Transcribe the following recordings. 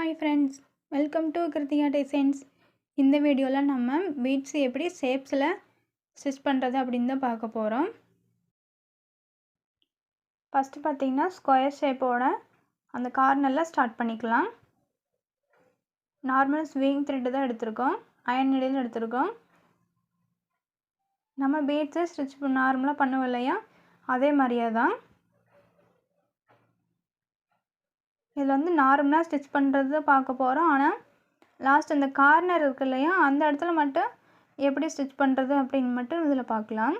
Hi friends, welcome to Krithika Designs. இந்த வீடியோவில் நம்ம பீட்ஸ் எப்படி ஷேப்ஸில் ஸ்டிச் பண்ணுறது அப்படின்னு தான் பார்க்க போகிறோம். ஃபஸ்ட்டு பார்த்தீங்கன்னா ஸ்கொயர் ஷேப்போட அந்த கார்னரில் ஸ்டார்ட் பண்ணிக்கலாம். நார்மல் ஸ்விங் த்ரெட்டு தான் எடுத்திருக்கோம், அயன் நீடில் எடுத்திருக்கோம். நம்ம பீட்ஸை ஸ்டிச் நார்மலாக பண்ணுவோம் இல்லையா, அதே மாதிரியே தான். இதில் வந்து நார்மலாக ஸ்டிச் பண்ணுறது பார்க்க போகிறோம். ஆனால் லாஸ்ட் அந்த கார்னர் இருக்கு இல்லையா, அந்த இடத்துல மட்டும் எப்படி ஸ்டிச் பண்ணுறது அப்படின்னு மட்டும் இதில் பார்க்கலாம்.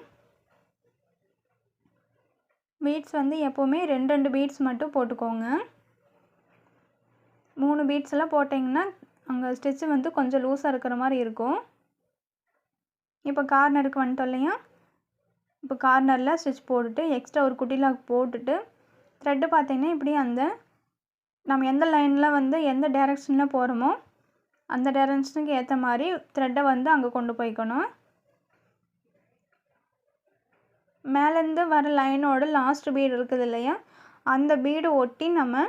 பீட்ஸ் வந்து எப்போவுமே ரெண்டு பீட்ஸ் மட்டும் போட்டுக்கோங்க. 3 பீட்ஸ் எல்லாம் போட்டிங்கன்னா அங்கே ஸ்டிச்சு வந்து கொஞ்சம் லூஸாக இருக்கிற மாதிரி இருக்கும். இப்போ கார்னருக்கு வந்துட்டோம் இல்லையா, இப்போ கார்னரில் ஸ்டிச் போட்டுட்டு எக்ஸ்ட்ரா ஒரு குட்டி லாக் போட்டுட்டு த்ரெட்டு பார்த்திங்கன்னா இப்படி அந்த நம்ம எந்த லைனில் வந்து எந்த டைரெக்ஷனில் போகிறோமோ அந்த டைரெக்ஷனுக்கு ஏற்ற மாதிரி த்ரெட்டை வந்து அங்கே கொண்டு போய்க்கணும். மேலேருந்து வர லைனோட லாஸ்ட் பீடு இருக்குது இல்லையா, அந்த பீடு ஒட்டி நம்ம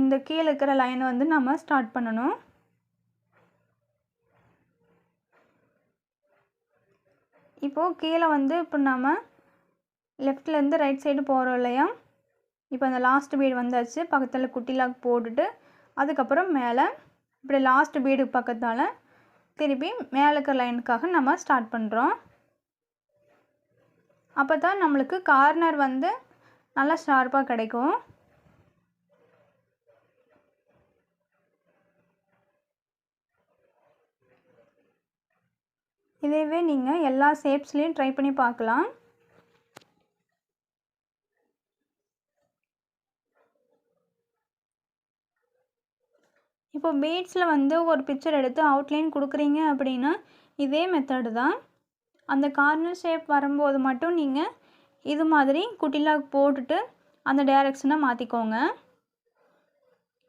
இந்த கீழே இருக்கிற லைனை வந்து நம்ம ஸ்டார்ட் பண்ணணும். இப்போது கீழே வந்து இப்போ நம்ம லெஃப்ட்லேருந்து ரைட் சைடு போகிறோம் இல்லையா, இப்போ அந்த லாஸ்ட் பீடு வந்தாச்சு. பக்கத்தில் குட்டி லாக் போட்டுட்டு அதுக்கப்புறம் மேலே இப்படி லாஸ்ட் பீடு பக்கத்தால் திருப்பி மேலே இருக்கிற லைனுக்காக நம்ம ஸ்டார்ட் பண்ணுறோம். அப்போ தான் நம்மளுக்கு கார்னர் வந்து நல்லா ஷார்ப்பாக கிடைக்கும். இதேவே நீங்கள் எல்லா ஷேப்ஸ்லேயும் ட்ரை பண்ணி பார்க்கலாம். இப்போ பீட்ஸில் வந்து ஒரு பிக்சர் எடுத்து அவுட்லைன் கொடுக்குறீங்க அப்படின்னா இதே மெத்தடு தான். அந்த கார்னர் ஷேப் வரும்போது மட்டும் நீங்கள் இது மாதிரி குட்டி லாக் போட்டுட்டு அந்த டைரெக்ஷனை மாற்றிக்கோங்க.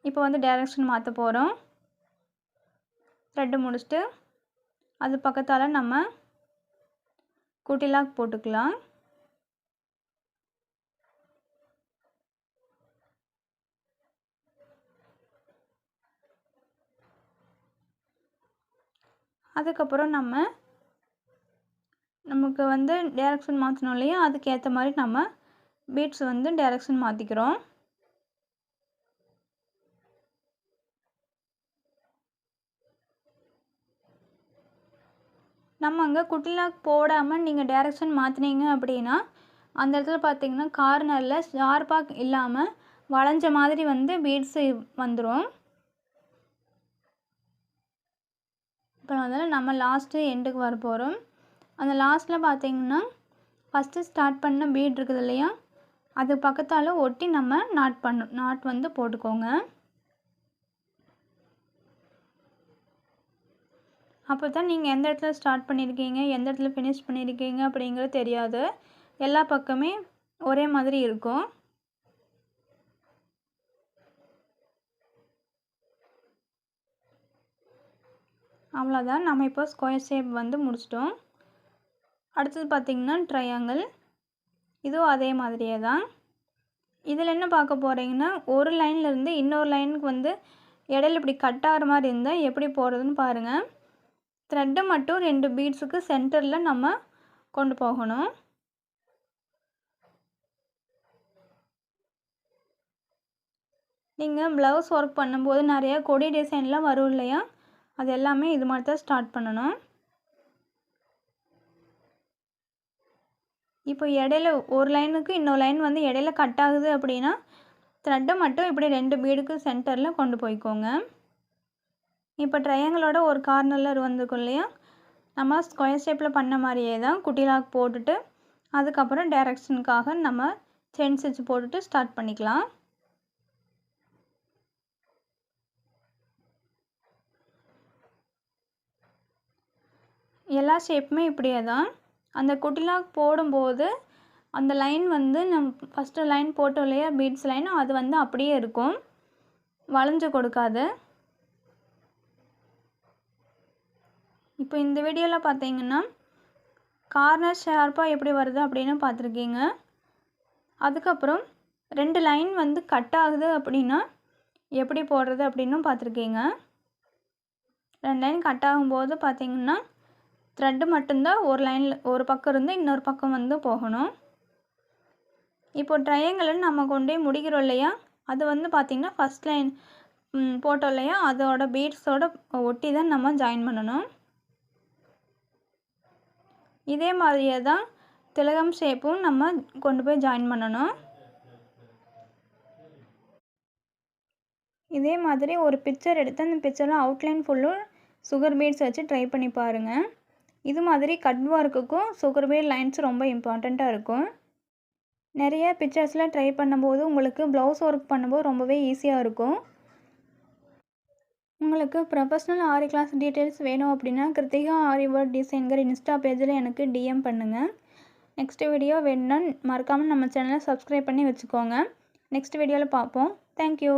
இப்போ வந்து டைரெக்ஷன் மாற்ற போகிறோம். த்ரெட்டு முடிச்சுட்டு அது பக்கத்தால் நம்ம குட்டி லாக் போட்டுக்கலாம். அதுக்கப்புறம் நமக்கு வந்து டைரெக்ஷன் மாற்றணும் இல்லையா, அதுக்கேற்ற மாதிரி நம்ம பீட்ஸ் வந்து டைரெக்ஷன் மாற்றிக்கிறோம். நம்ம அங்கே குட்டி லாக் போடாமல் நீங்கள் டைரெக்ஷன் மாற்றினீங்க அப்படின்னா அந்த இடத்துல பார்த்திங்கன்னா கார்னரில் ஷார்ப்பாக இல்லாமல் வளைஞ்ச மாதிரி வந்து பீட்ஸு வந்துடும். இப்போ அதனால் நம்ம லாஸ்ட்டு எண்டுக்கு வர போகிறோம். அந்த லாஸ்ட்டில் பார்த்திங்கன்னா ஃபஸ்ட்டு ஸ்டார்ட் பண்ண பீட் இருக்குது இல்லையா, அது பக்கத்தால் ஒட்டி நம்ம நாட் வந்து போட்டுக்கோங்க. அப்போ தான் நீங்கள் எந்த இடத்துல ஸ்டார்ட் பண்ணியிருக்கீங்க, எந்த இடத்துல ஃபினிஷ் பண்ணியிருக்கீங்க அப்படிங்கிறது தெரியாது. எல்லா பக்கமே ஒரே மாதிரி இருக்கும். அவ்வளோதான், நம்ம இப்போ ஸ்கொயர் ஷேப் வந்து முடிச்சிட்டோம். அடுத்தது பார்த்திங்கன்னா ட்ரையாங்கிள். இதுவும் அதே மாதிரியே தான். இதில் என்ன பார்க்க போகிறீங்கன்னா ஒரு லைன்லேருந்து இன்னொரு லைனுக்கு வந்து இடையில இப்படி கட் ஆகிற மாதிரி இருந்தால் எப்படி போகிறதுன்னு பாருங்கள். த்ரெட்டை மட்டும் 2 பீட்ஸுக்கு சென்டரில் நம்ம கொண்டு போகணும். நீங்கள் ப்ளவுஸ் ஒர்க் பண்ணும்போது நிறையா கொடி டிசைன்லாம் வரும் இல்லையா, அது எல்லாமே இது மாதிரி தான் ஸ்டார்ட் பண்ணணும். இப்போ இடையில ஒரு லைனுக்கு இன்னொரு லைன் வந்து இடையில கட் ஆகுது அப்படின்னா த்ரெட்டை மட்டும் இப்படி 2 பீடுக்கு சென்டரில் கொண்டு போய்க்கோங்க. இப்போ ட்ரையாங்கிளோட ஒரு கார்னரில் வந்துருக்கும் இல்லையா, நம்ம ஸ்கொயர் ஷேப்பில் பண்ண மாதிரியே தான் குட்டி லாக் போட்டுட்டு அதுக்கப்புறம் டைரெக்ஷனுக்காக நம்ம செயின் ஸ்டிச் போட்டுட்டு ஸ்டார்ட் பண்ணிக்கலாம். எல்லா ஷேப்புமே இப்படியே தான். அந்த குட்டி லாக் போடும்போது அந்த லைன் வந்து நம்ம ஃபஸ்ட்டு லைன் போட்டோம் இல்லையா பீட்ஸ் லைன், அது வந்து அப்படியே இருக்கும், வளைஞ்சு கொடுக்காது. இப்போ இந்த வீடியோவில் பார்த்தீங்கன்னா கார்னர் ஷார்ப்பாக எப்படி வருது அப்படின்னு பார்த்துருக்கீங்க. அதுக்கப்புறம் 2 லைன் வந்து கட் ஆகுது அப்படின்னா எப்படி போடுறது அப்படின்னும் பார்த்துருக்கீங்க. 2 லைன் கட் ஆகும்போது பார்த்திங்கன்னா த்ரெட்டு மட்டும்தான் ஒரு லைனில் ஒரு பக்கம் இருந்து இன்னொரு பக்கம் வந்து போகணும். இப்போ ட்ரையாங்கிள் நம்ம கொண்டு போய் முடிக்கிறோம் இல்லையா, அது வந்து பார்த்திங்கன்னா ஃபஸ்ட் லைன் போட்டோம் இல்லையா, அதோட பீட்ஸோட ஒட்டி தான் நம்ம ஜாயின் பண்ணணும். இதே மாதிரியே தான் திலகம் ஷேப்பும் நம்ம கொண்டு போய் ஜாயின் பண்ணணும். இதே மாதிரி ஒரு பிக்சர் எடுத்து அந்த பிக்சரில் அவுட்லைன் ஃபுல்லும் சுகர் பீட்ஸ் வச்சு ட்ரை பண்ணி பாருங்கள். இது மாதிரி கட் ஒர்க்குக்கும் சுகர் பீட் லைன்ஸ் ரொம்ப இம்பார்ட்டண்ட்டாக இருக்கும். நிறைய பிக்சர்ஸில் ட்ரை பண்ணும்போது உங்களுக்கு ப்ளவுஸ் ஒர்க் பண்ணும்போது ரொம்பவே ஈஸியாக இருக்கும். உங்களுக்கு ப்ரொஃபஷ்னல் ஆரி கிளாஸ் டீட்டெயில்ஸ் வேணும் அப்படின்னா கிருத்திகா ஆரி ஒர்க் டிசைன்கிற இன்ஸ்டா பேஜில் எனக்கு டிஎம் பண்ணுங்கள். நெக்ஸ்ட் வீடியோ வேணும்னா மறக்காமல் நம்ம சேனலை சப்ஸ்கிரைப் பண்ணி வச்சுக்கோங்க. நெக்ஸ்ட் வீடியோவில் பார்ப்போம். தேங்க்யூ.